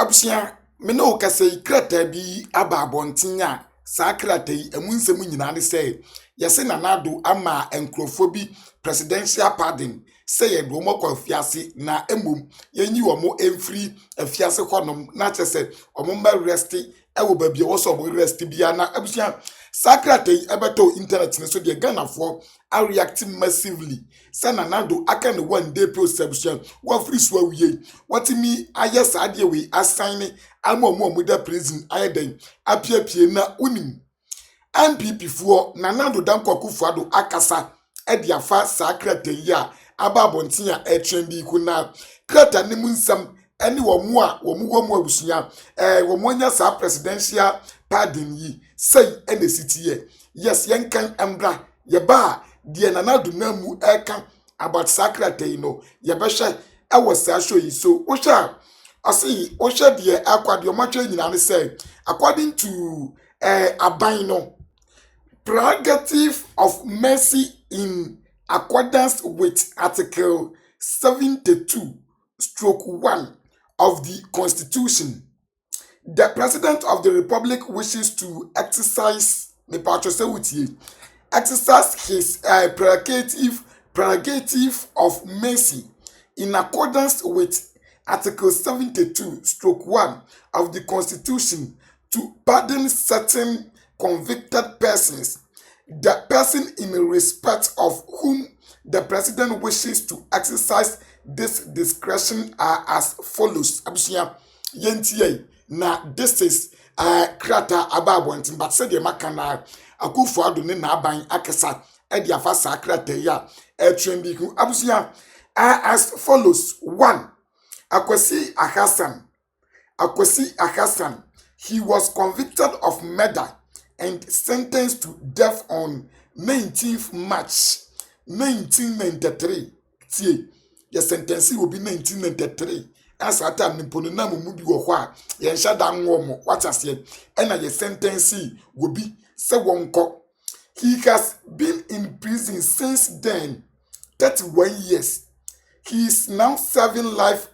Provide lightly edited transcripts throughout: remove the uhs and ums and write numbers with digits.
Abusia me no kase krata bi aba abonten a saa krata yi emu nsem nyina ne say yese nanado ama enkrofo bi presidential pardon say ye do mokọ afiase na emom yenyi omo emfiri afiase honom na chese omo mba rest ewo ba bi wo so omo rest bia na abusia saa krata yi ebeto internet ne so de Ghanafo are reacting massively say nanado aka ne one day process abusia wo free so awie watimi aye saa de we assign ama da prison ayeden apiapie na unim MPP fuo nanado dankwakufu ado akasa edi afa saa krata yi a aba abonten a etrendi ku na krata ne munsam eni womo a womo abusunya womo nya saa presidential pardon yi sei ene sitiye yes yenkan embra ye ba de nanado namu eka about saa krata yi no ye behwe ewo saa show yi so wo sha asi wo hwe de akwade o matwe nyina ne say according to aban no prerogative of mercy in accordance with Article 72/1 of the Constitution. The President of the Republic wishes to exercise his prerogative of mercy in accordance with Article 72/1 of the Constitution to pardon certain convicted persons, the person in respect of whom the president wishes to exercise this discretion are as follows. Abusia yentie na this is krata ababontin but said the makana akufo ado ne na aban akesa e dia fa sa krata ya trendi ku abusia as follows. 1. Akwesi Akasan, he was convicted of murder and sentenced to death on 19th March 1993. See, your sentence will be 1993. As at time nimpono na mu bi wo ho a ye nhya da nwo mo what as ye na your sentence will be se wonko. He has been in prison since then 31 years. He is now serving life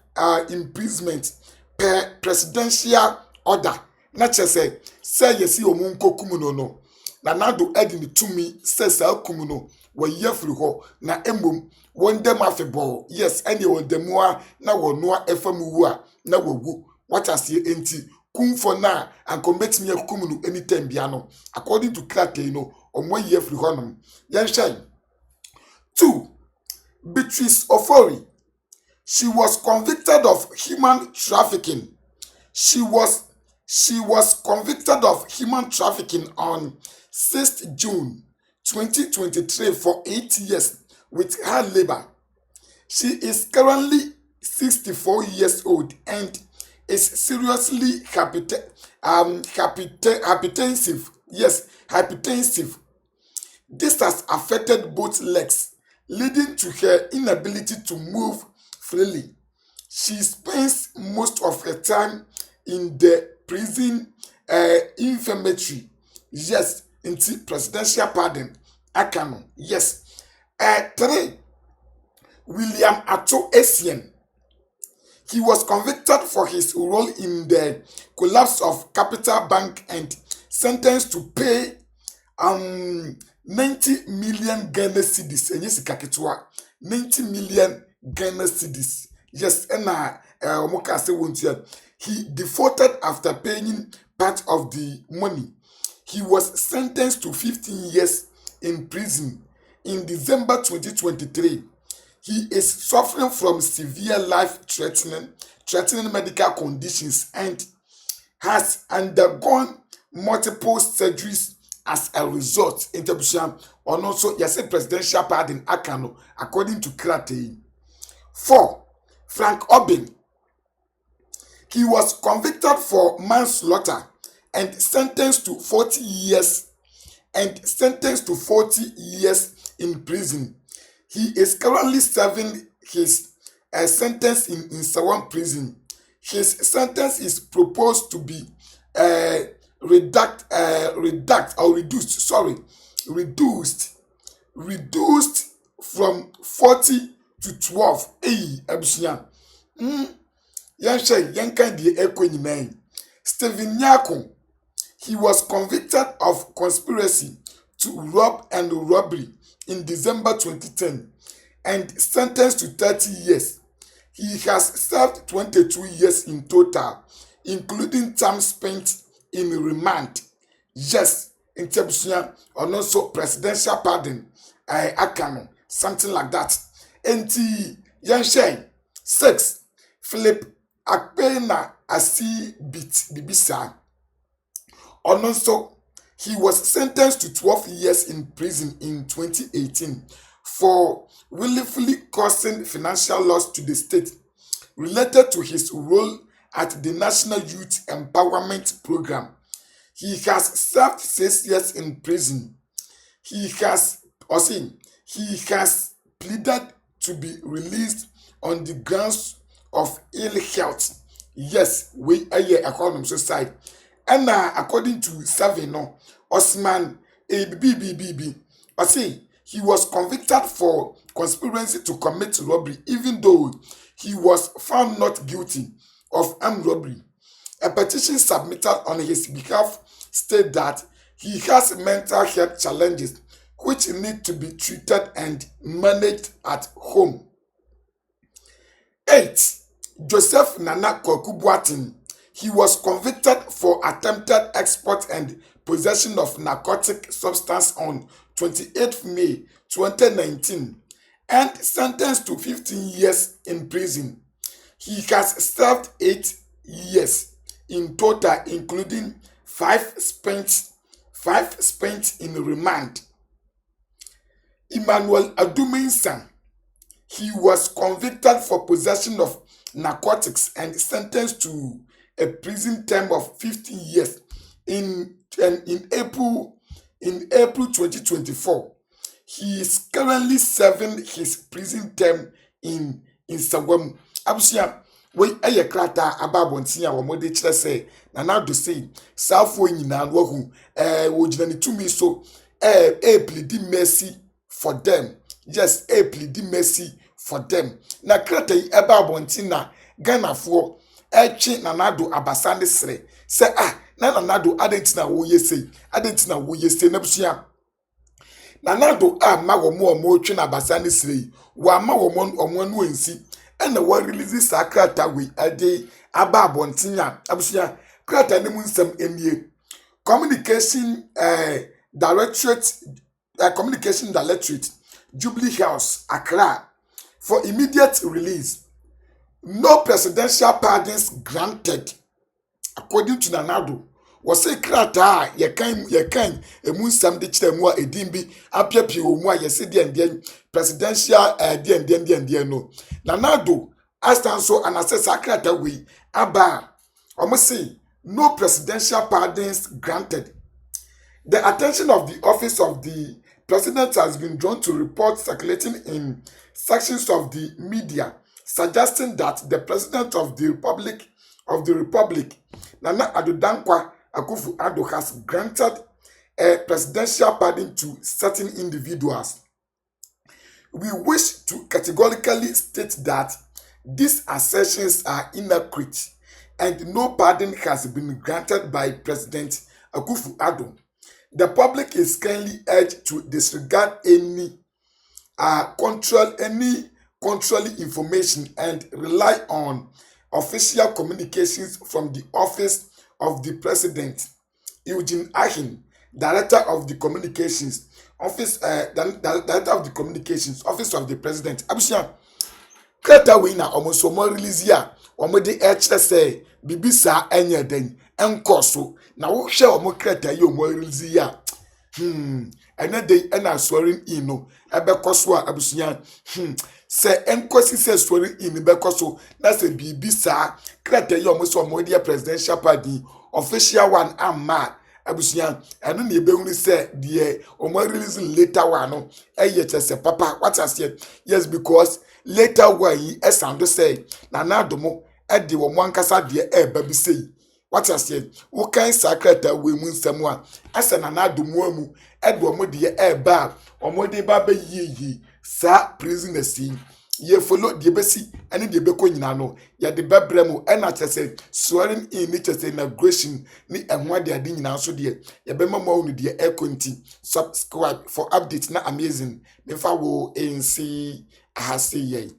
imprisonment per presidential order. Na chese say yesi omunko kumuno no na nado edi ni tumi say sa kumuno wa yefri ho na emom wondem afebo yes ene wondemua na wonoa efamu a na wogu what as ye enti kumfo na ankombet me kumuno anytime bia no according to krate no omo yefri ho no yenhwe. 2. Beatrice Ofori, she was convicted of human trafficking. She was convicted of human trafficking on 6th June 2023 for 8 years with hard labor. She is currently 64 years old and is seriously hypertensive. Yes, hypertensive. This has affected both legs, leading to her inability to move freely. She spends most of her time in the prison infirmary. Yes, into presidential pardon. Akano. Yes. 3. William Addo Essien. He was convicted for his role in the collapse of Capital Bank and sentenced to pay 90 million Ghana cedis. And yes, 90 million Ghana cedis. Yes, and he defaulted after paying part of the money. He was sentenced to 15 years in prison in December 2023. He is suffering from severe life-threatening medical conditions and has undergone multiple surgeries as a result. Interruption or also yes, presidential pardon akano according to Krate. 4. Frank Obin. He was convicted for manslaughter and sentenced to 40 years in prison. He is currently serving his sentence in Sawan prison. His sentence is proposed to be reduced from 40 to 12. Hey, Abusia. Yanshe Yankan the Equine Stephen Nyako. He was convicted of conspiracy to rob and robbery in December 2010 and sentenced to 30 years. He has served 22 years in total, including time spent in remand. Yes, in Tebusia, or also presidential pardon, Akano, something like that. Enti Yanshe 6. Philip Akpena Asi Bit Bibisa. Also, he was sentenced to 12 years in prison in 2018 for willfully causing financial loss to the state related to his role at the National Youth Empowerment Program. He has served 6 years in prison. He has pleaded to be released on the grounds of ill health. Yes, we are economic society. And according to Savino, Osman ABBBB, he was convicted for conspiracy to commit robbery, even though he was found not guilty of armed robbery. A petition submitted on his behalf stated that he has mental health challenges which need to be treated and managed at home. 8. Joseph Nana Kwaku. He was convicted for attempted export and possession of narcotic substance on 28 May 2019 and sentenced to 15 years in prison. He has served 8 years in total, including 5 spent in remand. Emmanuel Adumensan. He was convicted for possession of narcotics and sentenced to a prison term of 15 years in April 2024. He is currently serving his prison term in Sawam. Abusia, we eye krata ababontia wo mode kire say na na do say safo nyina no hu wo gina ni tumi so plead mercy for them. Yes, plead mercy for them. Na krata yi ababontina Ghana for echi nanado abasande sre se nanado adentina wo yesei na busia nanado ma wo mo twe na abasande sre wa ma wo mo no ensi ena wa release sakrata we ade ababontinya abusia krata ne mu nsam emie communication directorate Jubilee House Accra for immediate release. No presidential pardons granted. According to Nanado, was a krata ye kan emunsam de kire mu a edimbi apiapie omu a yesi de presidential de no. Nanado astanso anasesa krata we aba say no presidential pardons granted. The attention of the office of the president has been drawn to reports circulating in sections of the media suggesting that the president of the Republic, Nana Addo Dankwa Akufo-Addo, has granted a presidential pardon to certain individuals. We wish to categorically state that these assertions are inaccurate and no pardon has been granted by President Akufo-Addo. The public is kindly urged to disregard any contrary information and rely on official communications from the office of the president. Eugene Ahin, director of the communications office, director of the communications office of the president. Abusia kreta we na omoso mo release ya omo de say bibisa enye den enkoso na wo hwe omo kreta ye omo release ya ene dey ena swearing in no ebekoso a abusia se enkosi se swearing in bekoso na se bibisa kreta ye omo so omo de presidential pardon official one amma abusia eno na ebehunu se de omo release later one no eye chese papa what I said. Yes, because later one yi esando say na nadomo e de wo ankasa de eba bi sei what I said. Wo kan secretary we mu nsam a asa na nadomo amu e de omo de eba omo de ba ba yiyi sa prisoners yi ye follow the besi and the beko nyina no ye de bebremu e na chese swearing in ni chese inauguration ni enwa de ade nyina so de ye be mama onu de e konti subscribe for updates na amazing me fa wo nc ahase ye.